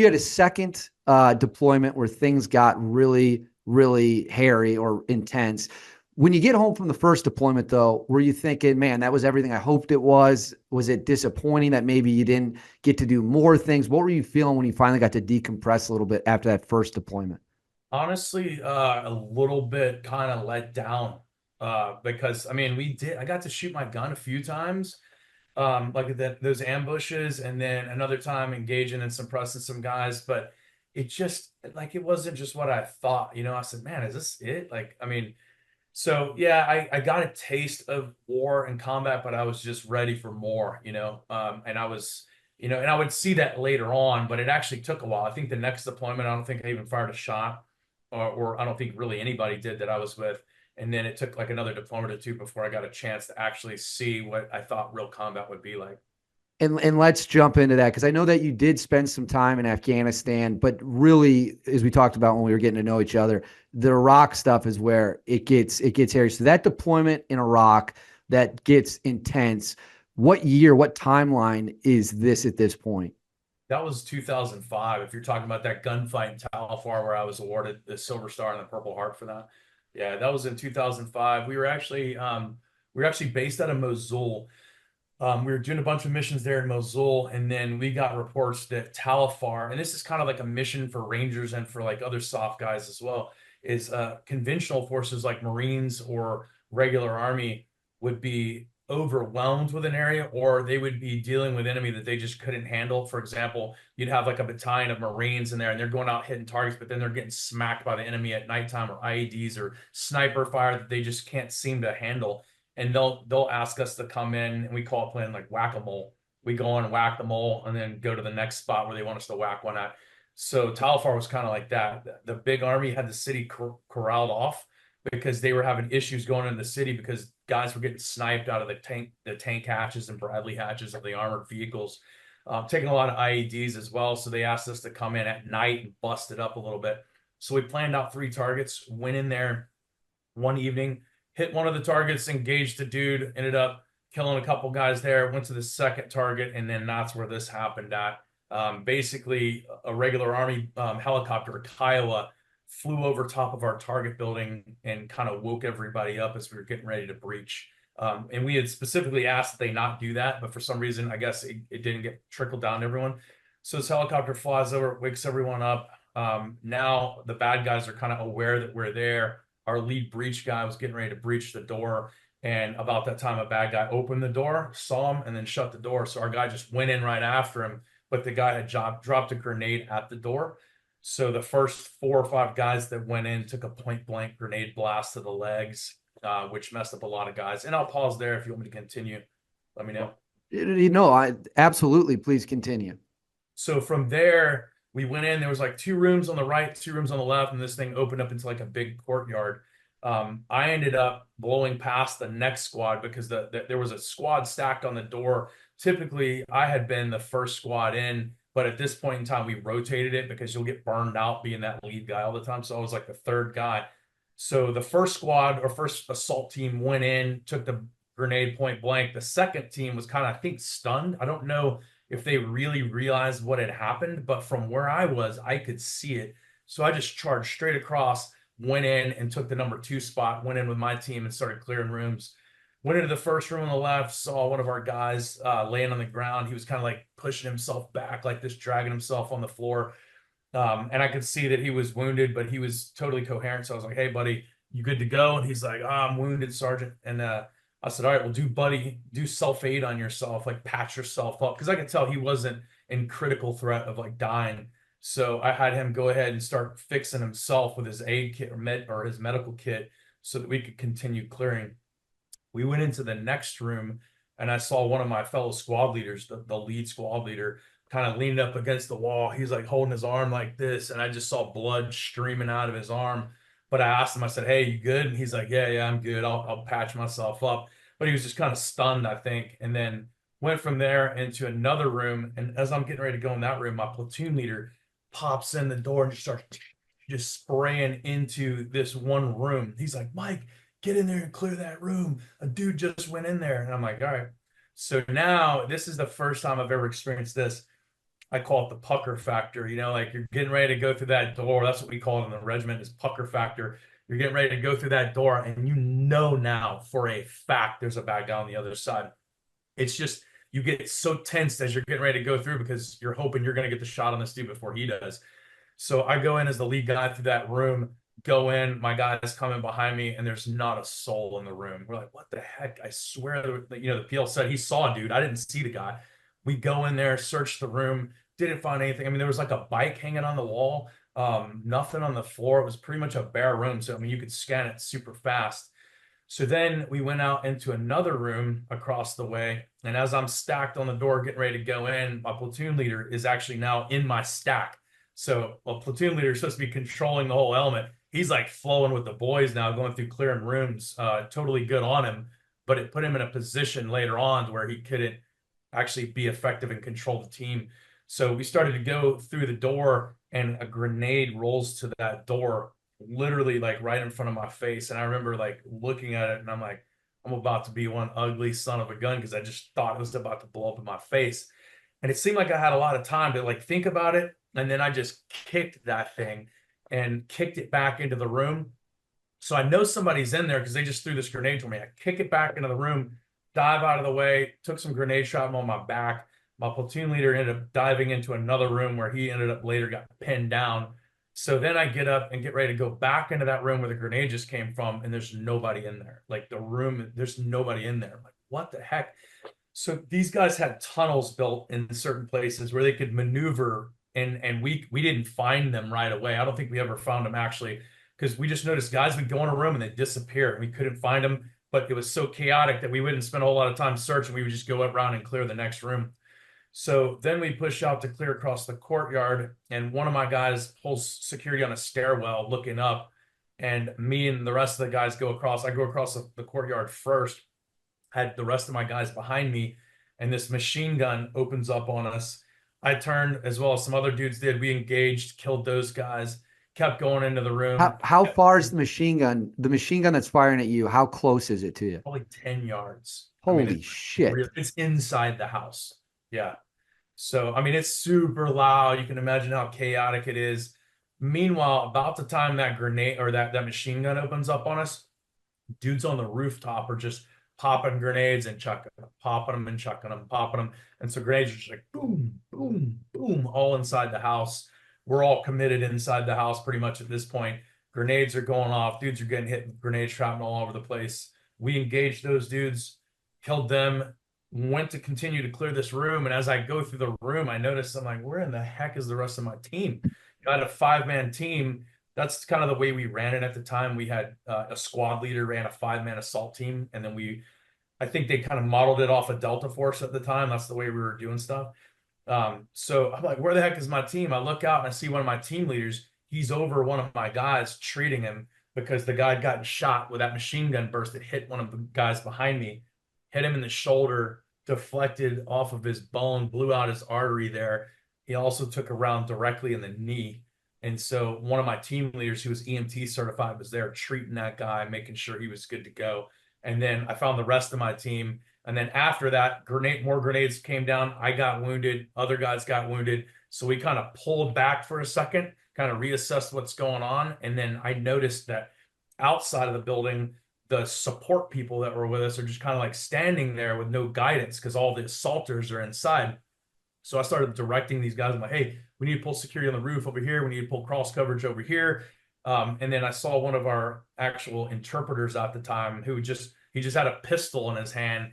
You had a second deployment where things got really, really hairy or intense. When you get home from the first deployment, though, were you thinking, man, that was everything I hoped it was? Was it disappointing that maybe you didn't get to do more things? What were you feeling when you finally got to decompress a little bit after that first deployment? Honestly, a little bit kind of let down because I mean I got to shoot my gun a few times, like those ambushes, and then another time engaging and suppressing some guys, but it just like it wasn't just what I thought. I said, man, is this it? Like, I mean, so yeah, I got a taste of war and combat, but I was just ready for more, and I was, and I would see that later on, but it actually took a while. I think the next deployment, I don't think I even fired a shot, or I don't think really anybody did that I was with. And then it took like another deployment or two before I got a chance to actually see what I thought real combat would be like. And let's jump into that because I know that you did spend some time in Afghanistan, but really, as we talked about when we were getting to know each other, the Iraq stuff is where it gets hairy. So that deployment in Iraq that gets intense. What year, what timeline is this at this point? That was 2005. If you're talking about that gunfight in Talafar where I was awarded the Silver Star and the Purple Heart for that. Yeah, that was in 2005. We were actually based out of Mosul. We were doing a bunch of missions there in Mosul, and then we got reports that Talafar, and this is kind of like a mission for Rangers and for like other soft guys as well, is conventional forces like Marines or regular Army would be overwhelmed with an area, or they would be dealing with enemy that they just couldn't handle. For example, you'd have like a battalion of Marines in there, and they're going out hitting targets, but then they're getting smacked by the enemy at nighttime, or IEDs or sniper fire that they just can't seem to handle, and they'll ask us to come in, and we call it playing like whack-a-mole. We go on and whack the mole and then go to the next spot where they want us to whack one at. So Talfar was kind of like that. The big army had the city corralled off because they were having issues going into the city because guys were getting sniped out of the tank hatches and Bradley hatches of the armored vehicles, taking a lot of IEDs as well. So they asked us to come in at night and bust it up a little bit. So we planned out 3 targets, went in there one evening, hit one of the targets, engaged the dude, ended up killing a couple guys there, went to the second target, and then that's where this happened at. Basically, a regular Army helicopter, a Kiowa, flew over top of our target building and kind of woke everybody up as we were getting ready to breach. And we had specifically asked that they not do that, but for some reason, I guess it didn't get trickled down to everyone. So this helicopter flies over, wakes everyone up. Now the bad guys are kind of aware that we're there. Our lead breach guy was getting ready to breach the door. And about that time, a bad guy opened the door, saw him, and then shut the door. So our guy just went in right after him, but the guy had dropped a grenade at the door. So the first 4 or 5 guys that went in took a point blank grenade blast to the legs, which messed up a lot of guys. And I'll pause there if you want me to continue. Let me know. I absolutely, please continue. So from there, we went in. There was like 2 rooms on the right, 2 rooms on the left, and this thing opened up into like a big courtyard. I ended up blowing past the next squad because there was a squad stacked on the door. Typically, I had been the first squad in, but at this point in time, we rotated it because you'll get burned out being that lead guy all the time. So I was like the third guy. So the first squad or first assault team went in, took the grenade point blank. The second team was kind of, I think, stunned. I don't know if they really realized what had happened, but from where I was, I could see it. So I just charged straight across, went in and took the number 2 spot, went in with my team and started clearing rooms. Went into the first room on the left, saw one of our guys laying on the ground. He was kind of like pushing himself back like this, dragging himself on the floor. And I could see that he was wounded, but he was totally coherent. So I was like, hey, buddy, you good to go? And he's like, oh, I'm wounded, Sergeant. And I said, all right, well, do self-aid on yourself, like patch yourself up. Because I could tell he wasn't in critical threat of like dying. So I had him go ahead and start fixing himself with his aid kit or his medical kit so that we could continue clearing. We went into the next room and I saw one of my fellow squad leaders, the lead squad leader, kind of leaning up against the wall. He's like holding his arm like this, and I just saw blood streaming out of his arm. But I asked him, I said, hey, you good? And he's like, yeah, I'm good. I'll patch myself up. But he was just kind of stunned, I think. And then went from there into another room. And as I'm getting ready to go in that room, my platoon leader pops in the door and just starts just spraying into this one room. He's like, Mike, get in there and clear that room. A dude just went in there. And I'm like, all right. So now this is the first time I've ever experienced this. I call it the pucker factor. You know, like you're getting ready to go through that door. That's what we call it in the regiment, is pucker factor. You're getting ready to go through that door, and you know now for a fact there's a bad guy on the other side. It's just you get so tense as you're getting ready to go through because you're hoping you're going to get the shot on this dude before he does. So I go in as the lead guy through that room, go in, my guy's coming behind me, and there's not a soul in the room. We're like, what the heck? I swear, the PL said he saw a dude. I didn't see the guy. We go in there, search the room, didn't find anything. I mean, there was like a bike hanging on the wall, nothing on the floor. It was pretty much a bare room. So, I mean, you could scan it super fast. So then we went out into another room across the way. And as I'm stacked on the door, getting ready to go in, my platoon leader is actually now in my stack. So a platoon leader is supposed to be controlling the whole element. He's like flowing with the boys now, going through clearing rooms, totally good on him. But it put him in a position later on to where he couldn't actually be effective and control the team. So we started to go through the door, and a grenade rolls to that door, literally like right in front of my face. And I remember like looking at it, and I'm like, I'm about to be one ugly son of a gun, because I just thought it was about to blow up in my face. And it seemed like I had a lot of time to like think about it. And then I just kicked that thing and kicked it back into the room. So I know somebody's in there because they just threw this grenade to me. I kick it back into the room, dive out of the way, took some grenade shrapnel on my back. My platoon leader ended up diving into another room where he ended up later got pinned down. So then I get up and get ready to go back into that room where the grenade just came from, and there's nobody in there. Like the room, there's nobody in there. I'm like, what the heck? So these guys had tunnels built in certain places where they could maneuver, and we didn't find them right away. I don't think we ever found them actually, because we just noticed guys would go in a room and they'd disappear, and we couldn't find them. But it was so chaotic that we wouldn't spend a whole lot of time searching. We would just go around and clear the next room. So then we push out to clear across the courtyard, and one of my guys pulls security on a stairwell looking up, and me and the rest of the guys go across. I go across the courtyard first, had the rest of my guys behind me, and this machine gun opens up on us. I turned, as well as some other dudes did. We engaged, killed those guys, kept going into the room. How far is the machine gun? The machine gun that's firing at you, how close is it to you? Probably 10 yards. I mean, Holy shit. it's inside the house. Yeah. So, I mean, it's super loud. You can imagine how chaotic it is. Meanwhile, about the time that grenade or that machine gun opens up on us, dudes on the rooftop are just popping grenades and chucking them, popping them and chucking them, popping them. And so grenades are just like boom, boom, boom, all inside the house. We're all committed inside the house pretty much at this point. Grenades are going off. Dudes are getting hit with grenade shrapnel all over the place. We engaged those dudes, killed them, went to continue to clear this room. And as I go through the room, I noticed, I'm like, where in the heck is the rest of my team? I had a 5-man team. That's kind of the way we ran it at the time. We had a squad leader ran a 5-man assault team. And then I think they kind of modeled it off of Delta Force at the time. That's the way we were doing stuff. So I'm like, where the heck is my team? I look out and I see one of my team leaders. He's over one of my guys, treating him because the guy had gotten shot with that machine gun burst that hit one of the guys behind me, hit him in the shoulder, deflected off of his bone, blew out his artery there. He also took a round directly in the knee. And so one of my team leaders who was EMT certified was there treating that guy, making sure he was good to go. And then I found the rest of my team. And then after that, more grenades came down. I got wounded. Other guys got wounded. So we kind of pulled back for a second, kind of reassessed what's going on. And then I noticed that outside of the building, the support people that were with us are just kind of like standing there with no guidance because all the assaulters are inside. So I started directing these guys. I'm like, hey, we need to pull security on the roof over here. We need to pull cross coverage over here. And then I saw one of our actual interpreters at the time who he just had a pistol in his hand,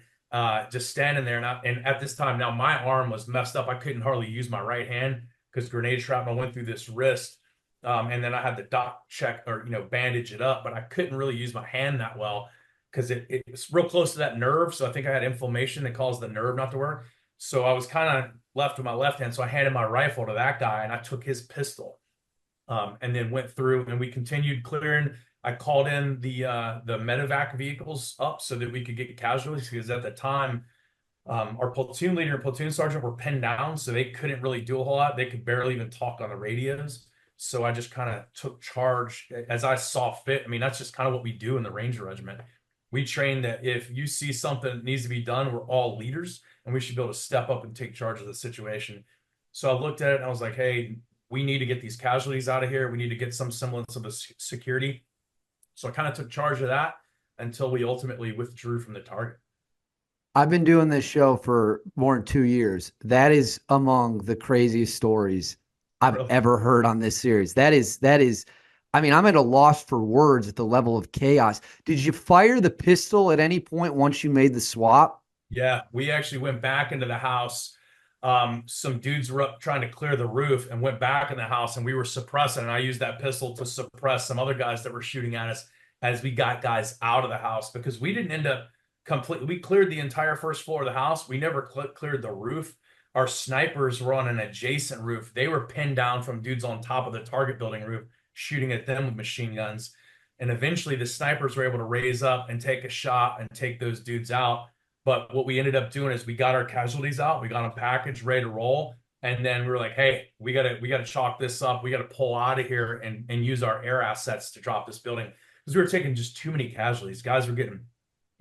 just standing there. And at this time, now my arm was messed up. I couldn't hardly use my right hand because grenade shrapnel went through this wrist. And then I had the doc check or, bandage it up, but I couldn't really use my hand that well because it was real close to that nerve. So I think I had inflammation that caused the nerve not to work. So I was kind of left with my left hand. So I handed my rifle to that guy and I took his pistol, and then went through and we continued clearing. I called in the medevac vehicles up so that we could get casualties because at the time, our platoon leader and platoon sergeant were pinned down. So they couldn't really do a whole lot. They could barely even talk on the radios. So I just kind of took charge as I saw fit. I mean, that's just kind of what we do in the Ranger Regiment. We train that if you see something that needs to be done, we're all leaders and we should be able to step up and take charge of the situation. So I looked at it and I was like, hey, we need to get these casualties out of here. We need to get some semblance of a security. So I kind of took charge of that until we ultimately withdrew from the target. I've been doing this show for more than 2 years. That is among the craziest stories I've Really? ever heard on this series. I mean, I'm at a loss for words at the level of chaos. Did you fire the pistol at any point once you made the swap? Yeah, we actually went back into the house. Some dudes were up trying to clear the roof and went back in the house, and we were suppressing. And I used that pistol to suppress some other guys that were shooting at us as we got guys out of the house because we didn't end up completely. We cleared the entire first floor of the house. We never cleared the roof. Our snipers were on an adjacent roof. They were pinned down from dudes on top of the target building roof, shooting at them with machine guns. And eventually, the snipers were able to raise up and take a shot and take those dudes out. But what we ended up doing is we got our casualties out, we got them packaged, ready to roll, and then we were like, "Hey, we gotta chalk this up. We gotta pull out of here and use our air assets to drop this building because we were taking just too many casualties. Guys were getting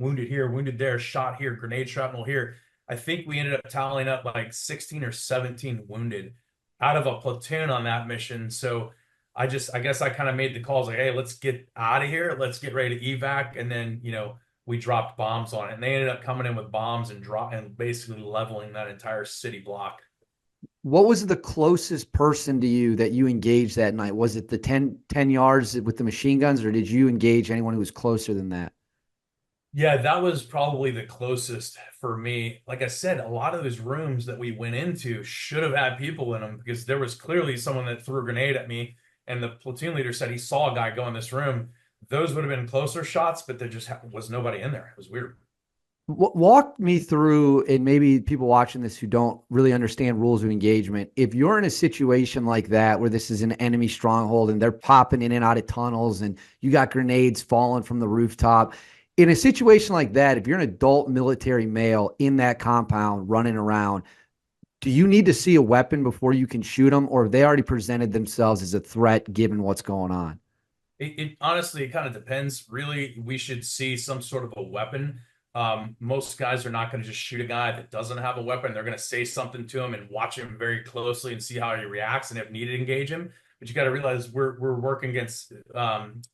wounded here, wounded there, shot here, grenade shrapnel here. I think we ended up tallying up like 16 or 17 wounded out of a platoon on that mission. So I guess I kind of made the calls like, hey, let's get out of here. Let's get ready to evac. And then, we dropped bombs on it. And they ended up coming in with bombs and basically leveling that entire city block. What was the closest person to you that you engaged that night? Was it the 10 yards with the machine guns, or did you engage anyone who was closer than that? Yeah, that was probably the closest for me. Like I said, a lot of those rooms that we went into should have had people in them because there was clearly someone that threw a grenade at me, and the platoon leader said he saw a guy go in this room. Those would have been closer shots, but there just was nobody in there. It was weird. Walk me through, and maybe people watching this who don't really understand rules of engagement. If you're in a situation like that, where this is an enemy stronghold and they're popping in and out of tunnels and you got grenades falling from the rooftop, in a situation like that, if you're an adult military male in that compound running around, do you need to see a weapon before you can shoot them, or have they already presented themselves as a threat given what's going on? It honestly, it kind of depends. Really, we should see some sort of a weapon. Most guys are not going to just shoot a guy that doesn't have a weapon. They're going to say something to him and watch him very closely and see how he reacts, and if needed, engage him. But you got to realize we're working against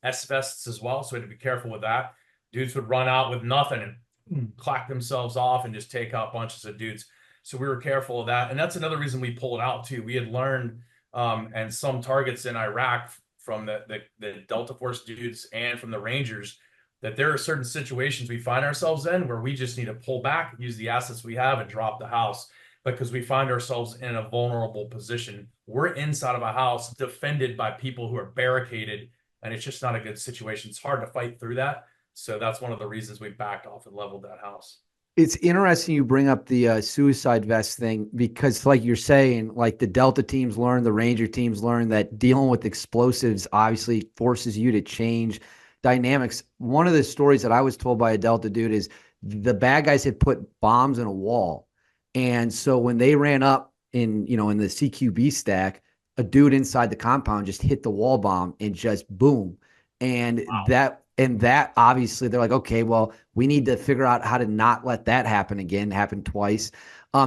S-vests as well, so we have to be careful with that. Dudes would run out with nothing and clack themselves off and just take out bunches of dudes. So we were careful of that, and that's another reason we pulled out too. We had learned and some targets in Iraq from the Delta Force dudes and from the Rangers that there are certain situations we find ourselves in where we just need to pull back, use the assets we have, and drop the house because we find ourselves in a vulnerable position. We're inside of a house defended by people who are barricaded, and it's just not a good situation. It's hard to fight through that. So that's one of the reasons we backed off and leveled that house. It's interesting you bring up the suicide vest thing because, like you're saying, like the Delta teams learn, the Ranger teams learn that dealing with explosives obviously forces you to change dynamics. One of the stories that I was told by a Delta dude is the bad guys had put bombs in a wall, and so when they ran up in the CQB stack, a dude inside the compound just hit the wall bomb and just boom, and Wow. that obviously they're like, okay, well, we need to figure out how to not let that happen again, happen twice.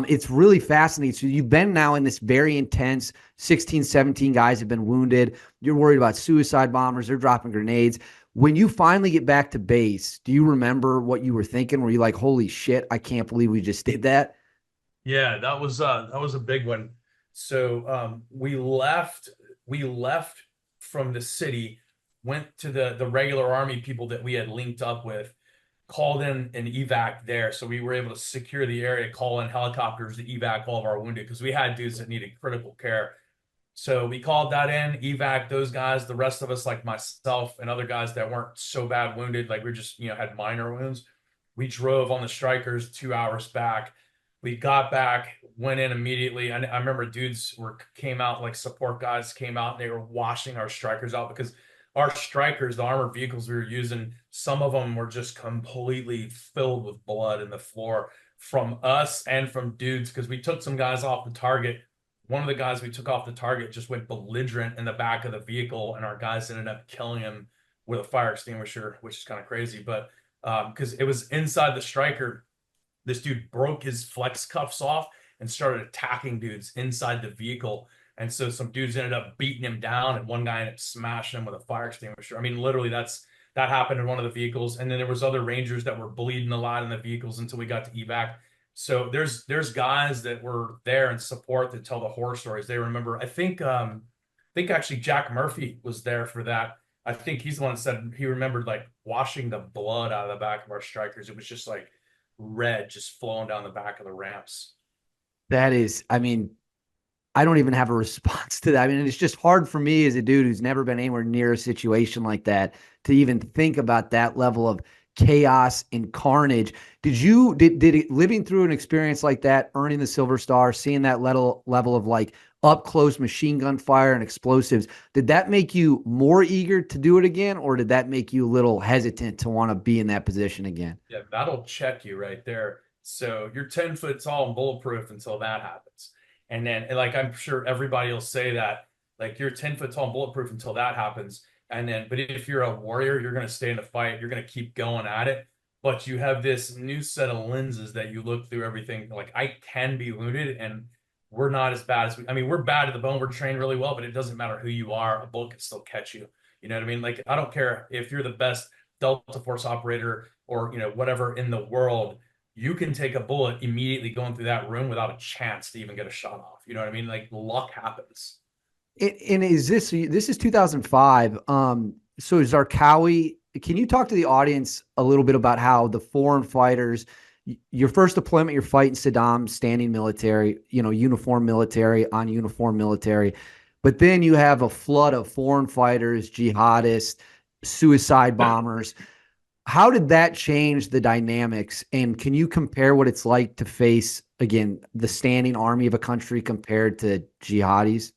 It's really fascinating. So you've been now in this very intense 16, 17 guys have been wounded. You're worried about suicide bombers. They're dropping grenades. When you finally get back to base, do you remember what you were thinking? Were you like, holy shit, I can't believe we just did that? Yeah, that was a big one. So we left from the city, went to the regular army people that we had linked up with, called in an evac there. So we were able to secure the area, call in helicopters to evac all of our wounded because we had dudes that needed critical care. So we called that in, evac those guys, the rest of us, like myself and other guys that weren't so bad wounded, like we just, had minor wounds. We drove on the strikers 2 hours back. We got back, went in immediately. I remember dudes came out, like support guys came out, and they were washing our strikers out because our strikers, the armored vehicles we were using, some of them were just completely filled with blood in the floor from us and from dudes because we took some guys off the target. One of the guys we took off the target just went belligerent in the back of the vehicle, and our guys ended up killing him with a fire extinguisher, which is kind of crazy. But because it was inside the striker, this dude broke his flex cuffs off and started attacking dudes inside the vehicle. And so some dudes ended up beating him down, and one guy ended up smashing him with a fire extinguisher. I mean, literally, that happened in one of the vehicles. And then there was other Rangers that were bleeding a lot in the vehicles until we got to evac. So there's guys that were there in support that tell the horror stories. They remember. I think actually Jack Murphy was there for that. I think he's the one that said he remembered like washing the blood out of the back of our strikers. It was just like red, just flowing down the back of the ramps. That is, I mean, I don't even have a response to that. I mean, it's just hard for me as a dude who's never been anywhere near a situation like that to even think about that level of chaos and carnage. Did living through an experience like that, earning the Silver Star, seeing that level of like up close machine gun fire and explosives, did that make you more eager to do it again, or did that make you a little hesitant to want to be in that position again? Yeah, that'll check you right there. So you're 10 foot tall and bulletproof until that happens. And like I'm sure everybody will say that, like you're 10 foot tall and bulletproof until that happens. And then, but if you're a warrior, you're going to stay in the fight, you're going to keep going at it. But you have this new set of lenses that you look through everything. Like I can be wounded and we're not as bad as I mean, we're bad to the bone. We're trained really well, but it doesn't matter who you are. A bullet can still catch you. You know what I mean? Like, I don't care if you're the best Delta Force operator or, whatever in the world, you can take a bullet immediately going through that room without a chance to even get a shot off. You know what I mean? Like luck happens. And is this is 2005? So Zarqawi, can you talk to the audience a little bit about how the foreign fighters, your first deployment, you're fighting Saddam, standing military, uniform military on uniform military, but then you have a flood of foreign fighters, jihadists, suicide bombers. How did that change the dynamics? And can you compare what it's like to face, again, the standing army of a country compared to jihadis?